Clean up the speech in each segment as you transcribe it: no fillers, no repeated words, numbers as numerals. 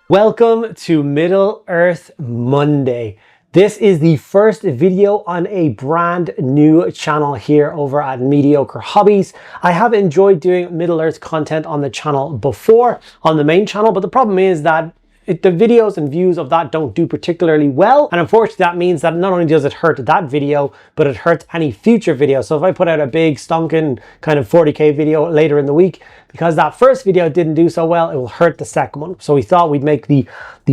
Welcome to Middle Earth Monday. This is the first video on a brand new channel here over at Mediocre Hobbies. I have enjoyed doing Middle Earth content on the channel before, on the main channel, but the problem is that the videos and views of that don't do particularly well. And unfortunately, that means that not only does it hurt that video, but it hurts any future video. So if I put out a big stonking kind of 40K video later in the week, because that first video didn't do so well, it will hurt the second one. So we thought we'd make the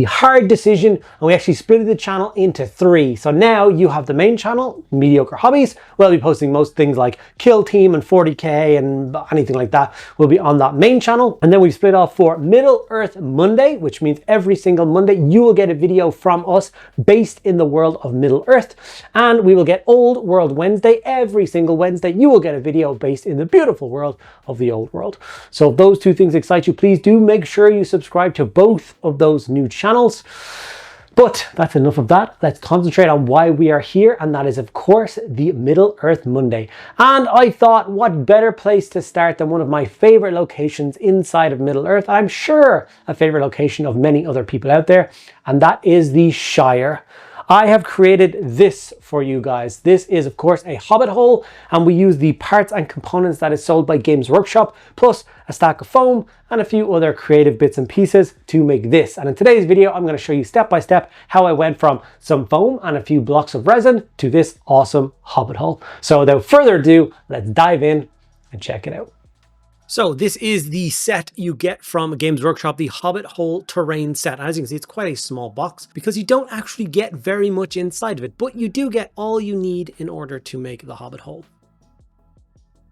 hard decision, and we actually split the channel into three. So now you have the main channel, Mediocre Hobbies. We'll be posting most things like Kill Team and 40K and anything like that will be on that main channel. And then we split off for Middle Earth Monday, which means every single Monday you will get a video from us based in the world of Middle Earth. And we will get Old World Wednesday. Every single Wednesday you will get a video based in the beautiful world of the Old World. So if those two things excite you, please do make sure you subscribe to both of those new channels. But that's enough of that. Let's concentrate on why we are here, and that is, of course, the Middle Earth Monday. And I thought, what better place to start than one of my favorite locations inside of Middle Earth? I'm sure a favorite location of many other people out there, and that is the Shire. I have created this for you guys. This is, of course, a Hobbit hole, and we use the parts and components that is sold by Games Workshop, plus a stack of foam and a few other creative bits and pieces to make this. And in today's video, I'm going to show you step by step how I went from some foam and a few blocks of resin to this awesome Hobbit hole. So without further ado, let's dive in and check it out. So this is the set you get from Games Workshop, the Hobbit-hole terrain set. As you can see, it's quite a small box because you don't actually get very much inside of it, but you do get all you need in order to make the Hobbit hole.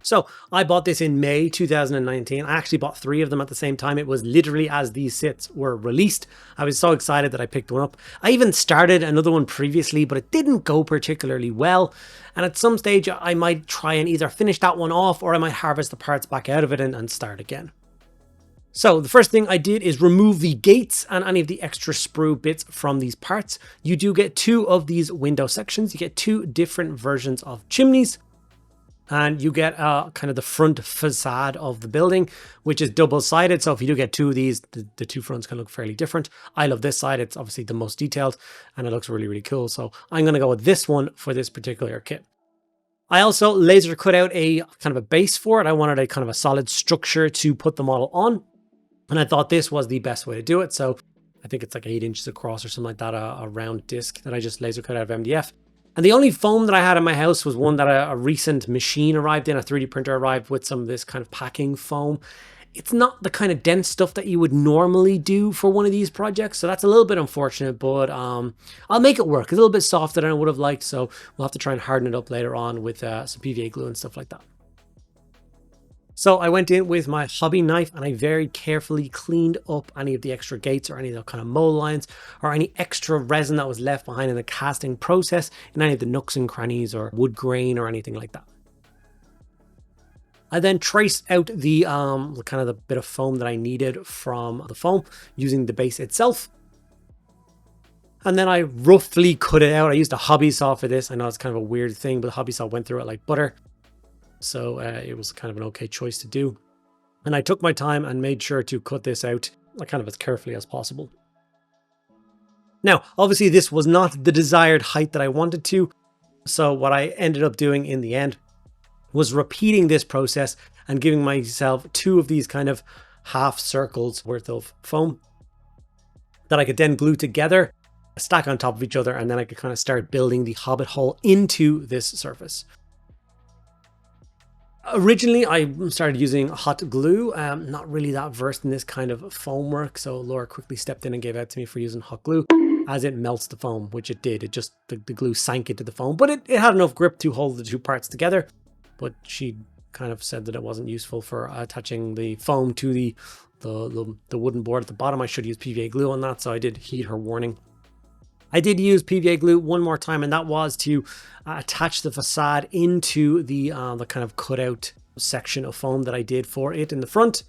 So I bought this in May 2019. I actually bought 3 of them at the same time. It was literally as these sets were released. I was so excited that I picked one up. I even started another one previously, but it didn't go particularly well. And at some stage, I might try and either finish that one off, or I might harvest the parts back out of it and start again. So the first thing I did is remove the gates and any of the extra sprue bits from these parts. You do get 2 of these window sections. You get 2 different versions of chimneys. And you get kind of the front facade of the building, which is double-sided. So if you do get 2 of these, the 2 fronts can look fairly different. I love this side. It's obviously the most detailed, and it looks really, really cool. So I'm going to go with this one for this particular kit. I also laser cut out a kind of a base for it. I wanted a kind of a solid structure to put the model on. And I thought this was the best way to do it. So I think it's like 8 inches across or something like that, a round disc that I just laser cut out of MDF. And the only foam that I had in my house was one that a recent machine arrived in, a 3D printer arrived with some of this kind of packing foam. It's not the kind of dense stuff that you would normally do for one of these projects, so that's a little bit unfortunate, but I'll make it work. It's a little bit softer than I would have liked, so we'll have to try and harden it up later on with some PVA glue and stuff like that. So I went in with my hobby knife and I very carefully cleaned up any of the extra gates or any of the kind of mold lines or any extra resin that was left behind in the casting process in any of the nooks and crannies or wood grain or anything like that. I then traced out the kind of the bit of foam that I needed from the foam using the base itself. And then I roughly cut it out. I used a hobby saw for this. I know it's kind of a weird thing, but the hobby saw went through it like butter. So it was kind of an okay choice to do. And I took my time and made sure to cut this out kind of as carefully as possible. Now, obviously this was not the desired height that I wanted to. So what I ended up doing in the end was repeating this process and giving myself 2 of these kind of half circles worth of foam that I could then glue together, stack on top of each other, and then I could kind of start building the Hobbit hole into this surface. Originally, I started using hot glue. Not really that versed in this kind of foam work, so Laura quickly stepped in and gave out to me for using hot glue as it melts the foam, which it did. It just, the glue sank into the foam, but it had enough grip to hold the 2 parts together. But she kind of said that it wasn't useful for attaching the foam to the wooden board at the bottom. I should use PVA glue on that, so I did heed her warning. I did use PVA glue one more time, and that was to attach the facade into the kind of cutout section of foam that I did for it in the front.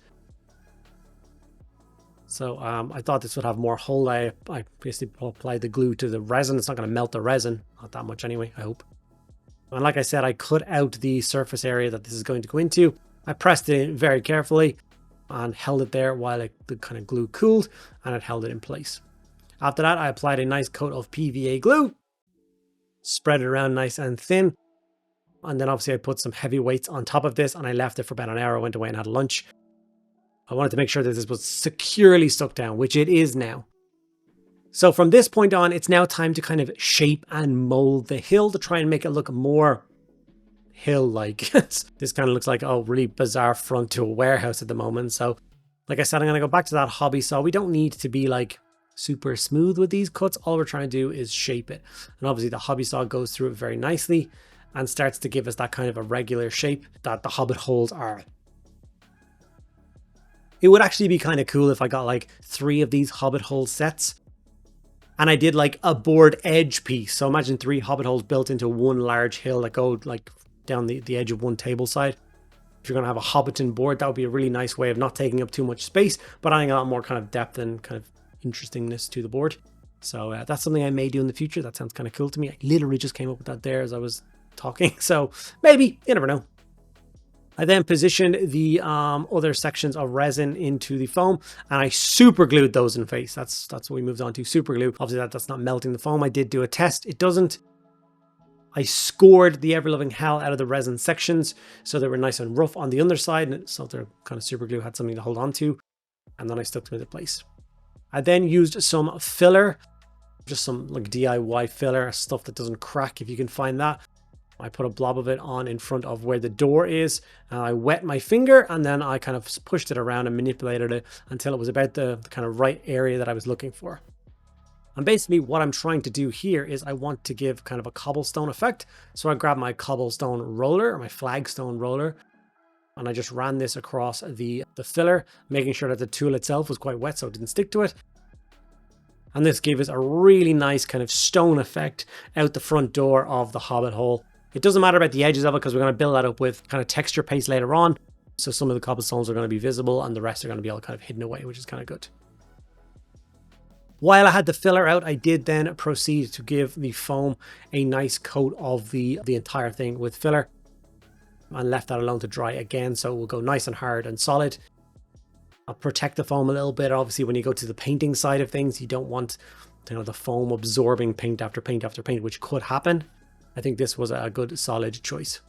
So I thought this would have more hold. I basically applied the glue to the resin. It's not going to melt the resin, not that much anyway, I hope. And like I said, I cut out the surface area that this is going to go into. I pressed it in very carefully. and held it there while the kind of glue cooled, and it held it in place. After that, I applied a nice coat of PVA glue, spread it around nice and thin, and then obviously I put some heavy weights on top of this, and I left it for about an hour. I went away and had lunch. I wanted to make sure that this was securely stuck down, which it is now. So from this point on, it's now time to kind of shape and mold the hill to try and make it look more hill-like. This kind of looks like a really bizarre front to a warehouse at the moment. So like I said, I'm going to go back to that hobby saw. We don't need to be like super smooth with these cuts. All we're trying to do is shape it. And obviously the hobby saw goes through it very nicely and starts to give us that kind of a regular shape that the Hobbit holes are. It would actually be kind of cool if I got like 3 of these Hobbit hole sets and I did like a board edge piece. So imagine 3 Hobbit holes built into one large hill that go like down the edge of one table side. If you're going to have a Hobbiton board, that would be a really nice way of not taking up too much space, but adding a lot more kind of depth and kind of interestingness to the board. So that's something I may do in the future. That sounds kind of cool to me. I literally just came up with that there as I was talking. So maybe, you never know. I then positioned the other sections of resin into the foam, and I super glued those in face. That's what we moved on to, super glue. Obviously that's not melting the foam. I did do a test. It doesn't. I scored the ever-loving hell out of the resin sections so they were nice and rough on the underside, and so their kind of super glue had something to hold on to, and then I stuck them into place. I then used some filler, just some like DIY filler, stuff that doesn't crack if you can find that. I put a blob of it on in front of where the door is, and I wet my finger, and then I kind of pushed it around and manipulated it until it was about the kind of right area that I was looking for. And basically what I'm trying to do here is I want to give kind of a cobblestone effect. So I grabbed my cobblestone roller, or my flagstone roller, and I just ran this across the filler, making sure that the tool itself was quite wet so it didn't stick to it. And this gave us a really nice kind of stone effect out the front door of the Hobbit hole. It doesn't matter about the edges of it because we're going to build that up with kind of texture paste later on. So some of the cobblestones are going to be visible and the rest are going to be all kind of hidden away, which is kind of good. While I had the filler out, I did then proceed to give the foam a nice coat of the entire thing with filler and left that alone to dry again. So it will go nice and hard and solid. I'll protect the foam a little bit. Obviously, when you go to the painting side of things, you don't want, you know, the foam absorbing paint after paint after paint, which could happen. I think this was a good solid choice.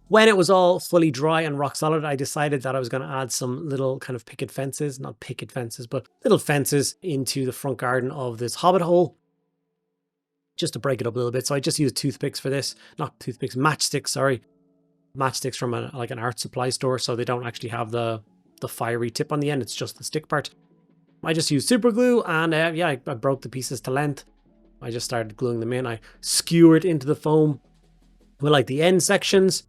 When it was all fully dry and rock solid, I decided that I was going to add some little kind of picket fences, not picket fences, but little fences into the front garden of this Hobbit hole, just to break it up a little bit. So I just used toothpicks for this, not toothpicks, matchsticks, sorry. Matchsticks from like an art supply store, so they don't actually have the fiery tip on the end, it's just the stick part. I just used super glue, and yeah, I broke the pieces to length. I just started gluing them in. I skewered into the foam with like the end sections,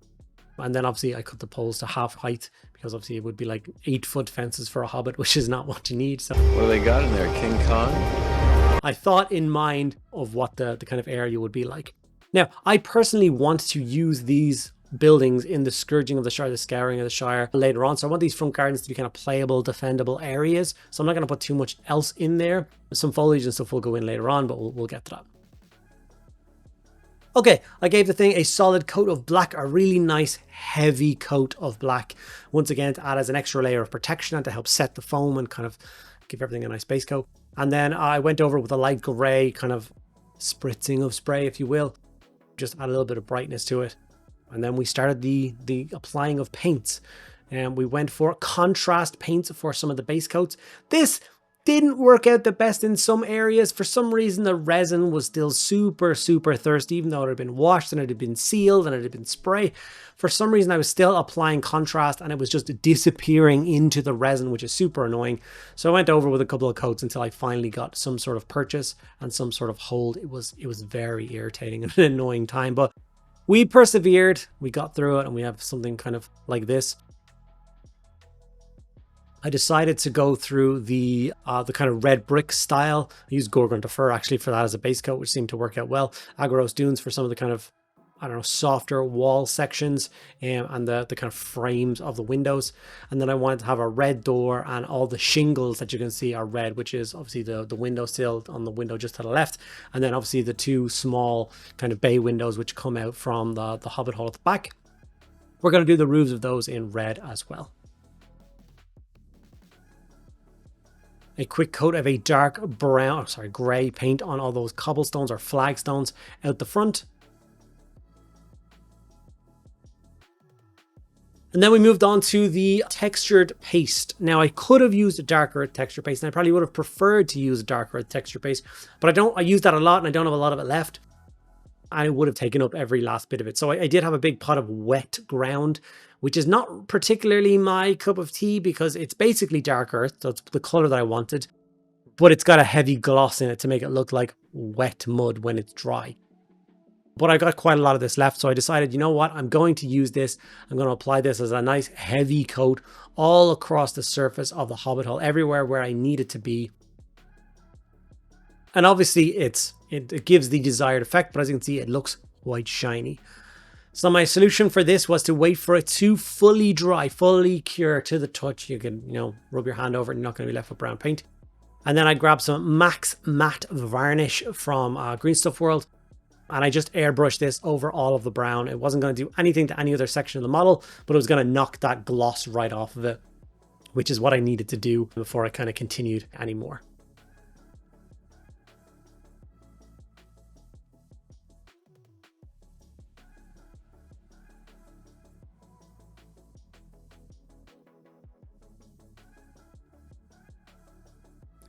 and then obviously I cut the poles to half height because obviously it would be like 8-foot fences for a hobbit, which is not what you need. So what do they got in there, King Kong? I thought in mind of what the kind of area would be like. Now, I personally want to use these buildings in the Scourging of the Shire, the Scouring of the Shire later on. So I want these front gardens to be kind of playable, defendable areas. So I'm not going to put too much else in there. Some foliage and stuff will go in later on, but we'll get to that. Okay, I gave the thing a solid coat of black, a really nice heavy coat of black. Once again, to add as an extra layer of protection and to help set the foam and kind of give everything a nice base coat. And then I went over with a light gray kind of spritzing of spray, if you will. Just add a little bit of brightness to it. And then we started the applying of paints. And we went for contrast paints for some of the base coats. This didn't work out the best in some areas. For some reason, the resin was still super thirsty, even though it had been washed and it had been sealed and it had been sprayed. For some reason, I was still applying contrast and it was just disappearing into the resin, which is super annoying. So I went over with a couple of coats until I finally got some sort of purchase and some sort of hold. It was very irritating and an annoying time, but we persevered, we got through it, and we have something kind of like this. I decided to go through the kind of red brick style. I used Gorgon Fur actually for that as a base coat, which seemed to work out well. Agarose Dunes for some of the kind of, I don't know, softer wall sections and the kind of frames of the windows. And then I wanted to have a red door, and all the shingles that you can see are red, which is obviously the window sill on the window just to the left. And then obviously the 2 small kind of bay windows which come out from the Hobbit hole at the back. We're going to do the roofs of those in red as well. a quick coat of a dark brown, sorry, grey paint on all those cobblestones or flagstones out the front. And then we moved on to the textured paste. Now I could have used a dark earth texture paste, and I probably would have preferred to use a dark earth texture paste, but I use that a lot and I don't have a lot of it left. And it would have taken up every last bit of it. So I did have a big pot of wet ground, which is not particularly my cup of tea because it's basically dark earth. So it's the color that I wanted, but it's got a heavy gloss in it to make it look like wet mud when it's dry. But I got quite a lot of this left, so I decided, you know what, I'm going to use this. I'm going to apply this as a nice heavy coat all across the surface of the Hobbit hole, everywhere where I need it to be. And obviously it gives the desired effect, but as you can see, it looks quite shiny. So my solution for this was to wait for it to fully dry, fully cure to the touch. You can, rub your hand over it and you're not going to be left with brown paint. And then I grabbed some Max Matte Varnish from Green Stuff World. And I just airbrushed this over all of the brown. It wasn't going to do anything to any other section of the model, but it was going to knock that gloss right off of it, which is what I needed to do before I kind of continued anymore.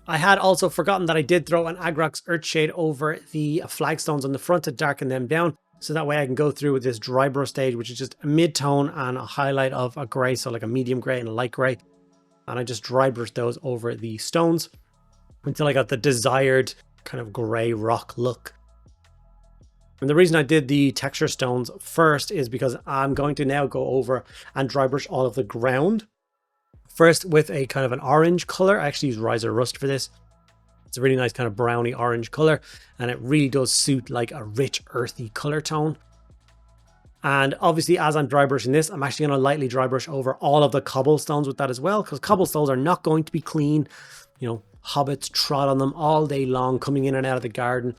I had also forgotten that I did throw an Agrax Earthshade over the flagstones on the front to darken them down. So that way I can go through with this dry brush stage, which is just a mid-tone and a highlight of a gray. So like a medium gray and a light gray. And I just dry brush those over the stones until I got the desired kind of gray rock look. And the reason I did the texture stones first is because I'm going to now go over and dry brush all of the ground. First with a kind of an orange color. I actually use Riser Rust for this. It's a really nice kind of browny orange color, and it really does suit like a rich earthy color tone. And obviously as I'm dry brushing this, I'm actually going to lightly dry brush over all of the cobblestones with that as well, because cobblestones are not going to be clean. Hobbits trod on them all day long, coming in and out of the garden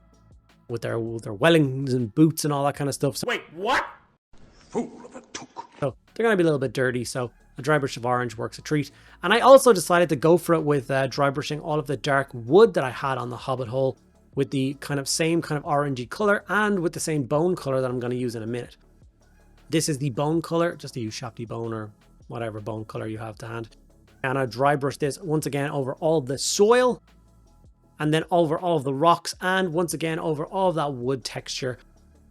with their Wellingtons and boots and all that kind of stuff. So, wait, what? Fool of a took. So they're going to be a little bit dirty, so a dry brush of orange works a treat. And I also decided to go for it with dry brushing all of the dark wood that I had on the Hobbit hole with the same kind of orangey color and with the same bone color that I'm going to use in a minute. This is the bone color, just to use Shapty bone or whatever bone color you have to hand. And I dry brush this once again over all the soil and then over all of the rocks and once again over all of that wood texture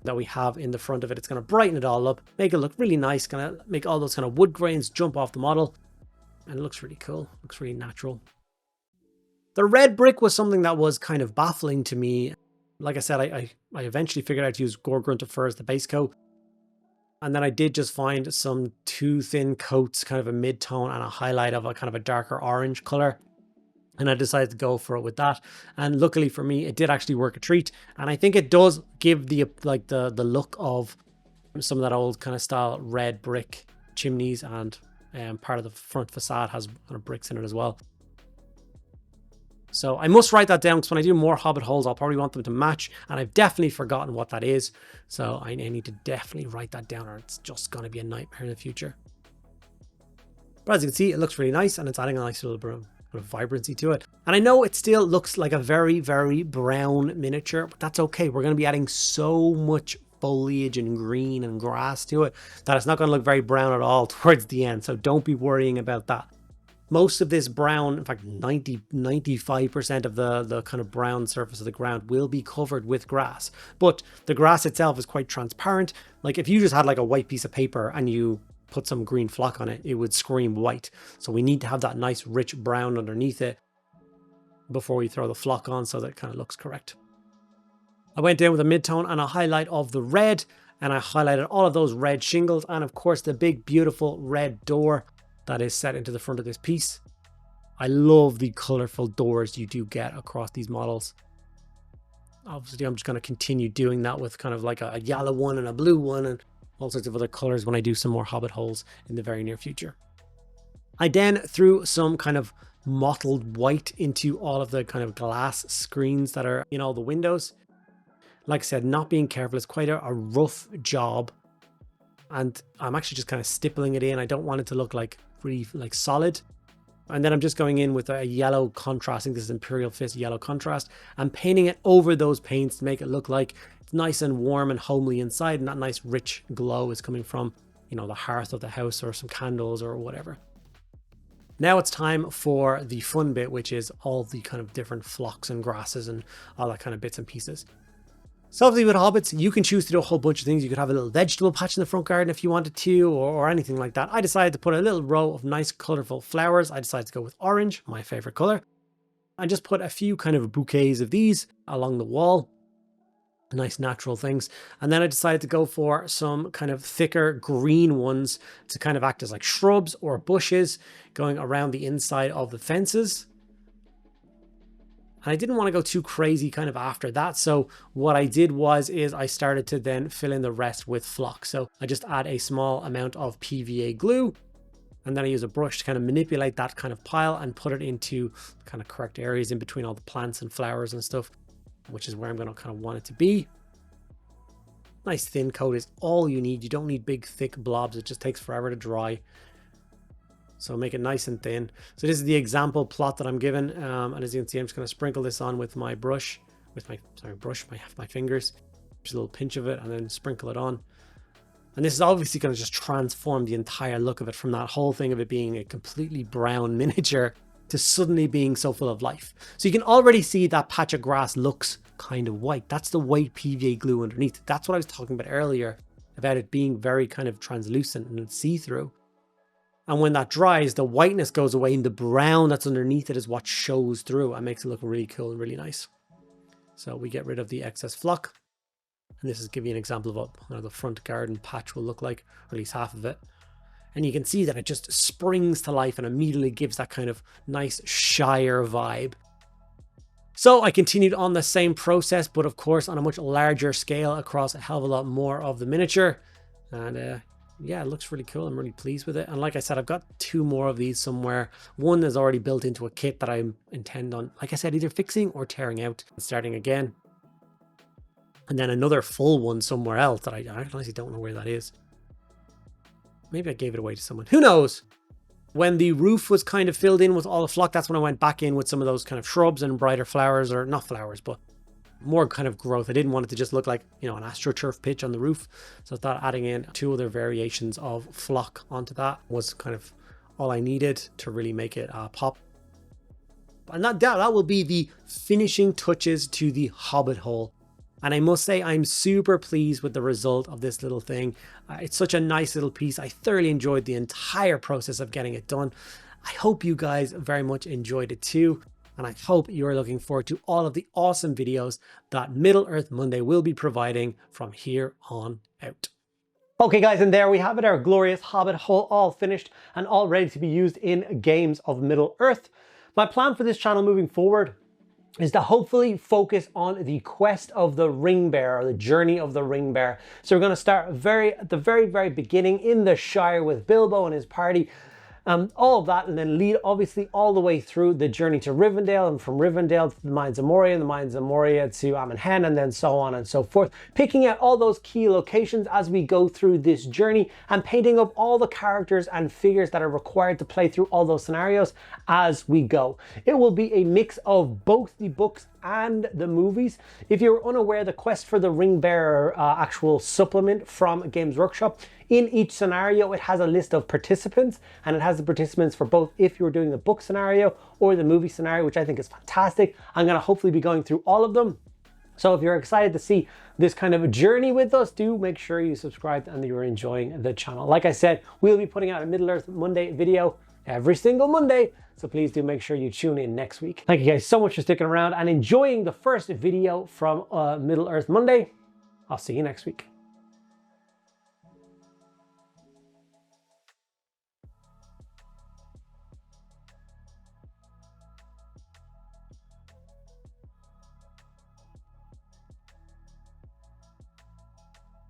that we have in the front of it. It's going to brighten it all up, make it look really nice, going to make all those kind of wood grains jump off the model, and it looks really cool, looks really natural. The red brick was something that was kind of baffling to me. Like I said, I eventually figured out to use Gore-Grunter Fur as the base coat, and then I did just find some two thin coats, kind of a mid-tone and a highlight of a kind of a darker orange color. And I decided to go for it with that. And luckily for me, it did actually work a treat. And I think it does give the look of some of that old kind of style red brick chimneys, and part of the front facade has kind of bricks in it as well. So I must write that down, because when I do more Hobbit holes, I'll probably want them to match. And I've definitely forgotten what that is. So I need to definitely write that down, or it's just going to be a nightmare in the future. But as you can see, it looks really nice, and it's adding a nice little bit of vibrancy to it. And I know it still looks like a very, very brown miniature, but that's okay. We're going to be adding so much foliage and green and grass to it that it's not going to look very brown at all towards the end. So don't be worrying about that. Most of this brown, in fact 95% of the kind of brown surface of the ground will be covered with grass, but the grass itself is quite transparent. Like if you just had like a white piece of paper and you put some green flock on it, it would scream white. So we need to have that nice rich brown underneath it before we throw the flock on, so that it kind of looks correct. I went in with a mid-tone and a highlight of the red, and I highlighted all of those red shingles and of course the big beautiful red door that is set into the front of this piece. I love the colorful doors you do get across these models. Obviously I'm just going to continue doing that with kind of like a yellow one and a blue one and all sorts of other colors when I do some more Hobbit holes in the very near future. I then threw some kind of mottled white into all of the kind of glass screens that are in all the windows. Like I said, not being careful, it's quite a rough job. And I'm actually just kind of stippling it in. I don't want it to look like really like solid. And then I'm just going in with a yellow contrasting, this is Imperial Fist yellow contrast, and painting it over those paints to make it look like it's nice and warm and homely inside, and that nice rich glow is coming from, you know, the hearth of the house or some candles or whatever. Now it's time for the fun bit, which is all the kind of different flocks and grasses and all that kind of bits and pieces. So obviously with hobbits, you can choose to do a whole bunch of things. You could have a little vegetable patch in the front garden if you wanted to, or anything like that. I decided to put a little row of nice colorful flowers. I decided to go with orange, my favorite color. I just put a few kind of bouquets of these along the wall. Nice natural things. And then I decided to go for some kind of thicker green ones to kind of act as like shrubs or bushes going around the inside of the fences. And I didn't want to go too crazy kind of after that. So what I did is I started to then fill in the rest with flock. So I just add a small amount of PVA glue, and then I use a brush to kind of manipulate that kind of pile and put it into kind of correct areas in between all the plants and flowers and stuff, which is where I'm going to kind of want it to be. Nice thin coat is all you need. You don't need big thick blobs. It just takes forever to dry. So make it nice and thin. So this is the example plot that I'm given. And as you can see, I'm just going to sprinkle this on with my brush, my fingers. Just a little pinch of it and then sprinkle it on. And this is obviously going to just transform the entire look of it from that whole thing of it being a completely brown miniature to suddenly being so full of life. So you can already see that patch of grass looks kind of white. That's the white PVA glue underneath. That's what I was talking about earlier, about it being very kind of translucent and see-through. And when that dries, the whiteness goes away and the brown that's underneath it is what shows through and makes it look really cool and really nice. So we get rid of the excess flock. And this is giving you an example of what the front garden patch will look like, or at least half of it. And you can see that it just springs to life and immediately gives that kind of nice Shire vibe. So I continued on the same process, but of course on a much larger scale across a hell of a lot more of the miniature. And yeah, it looks really cool. I'm really pleased with it. And like I said, I've got 2 more of these somewhere. One is already built into a kit that I intend on, like I said, either fixing or tearing out and starting again. And then another full one somewhere else that I honestly don't know where that is. Maybe I gave it away to someone. Who knows? When the roof was kind of filled in with all the flock, that's when I went back in with some of those kind of shrubs and brighter flowers, or not flowers, but more kind of growth. I didn't want it to just look like, you know, an AstroTurf pitch on the roof. So I thought adding in 2 other variations of flock onto that was kind of all I needed to really make it pop. And that will be the finishing touches to the Hobbit-hole. And I must say, I'm super pleased with the result of this little thing. It's such a nice little piece. I thoroughly enjoyed the entire process of getting it done. I hope you guys very much enjoyed it too. And I hope you're looking forward to all of the awesome videos that Middle-earth Monday will be providing from here on out. Okay guys, and there we have it, our glorious Hobbit-hole all finished and all ready to be used in games of Middle-earth. My plan for this channel moving forward is to hopefully focus on the quest of the Ringbearer, or the journey of the Ringbearer. So we're going to start at the very beginning in the Shire with Bilbo and his party. All of that, and then lead obviously all the way through the journey to Rivendell, and from Rivendell to the Mines of Moria, and the Mines of Moria to Amon Hen, and then so on and so forth. Picking out all those key locations as we go through this journey and painting up all the characters and figures that are required to play through all those scenarios as we go. It will be a mix of both the books and the movies. If you're unaware, the Quest for the Ringbearer actual supplement from Games Workshop, in each scenario it has a list of participants, and it has the participants for both if you're doing the book scenario or the movie scenario, which I think is fantastic. I'm going to hopefully be going through all of them. So if you're excited to see this kind of a journey with us, do make sure you subscribe and you're enjoying the channel. Like I said, we'll be putting out a Middle-earth Monday video every single Monday, so please do make sure you tune in next week. Thank you guys so much for sticking around and enjoying the first video from Middle-earth Monday. I'll see you next week.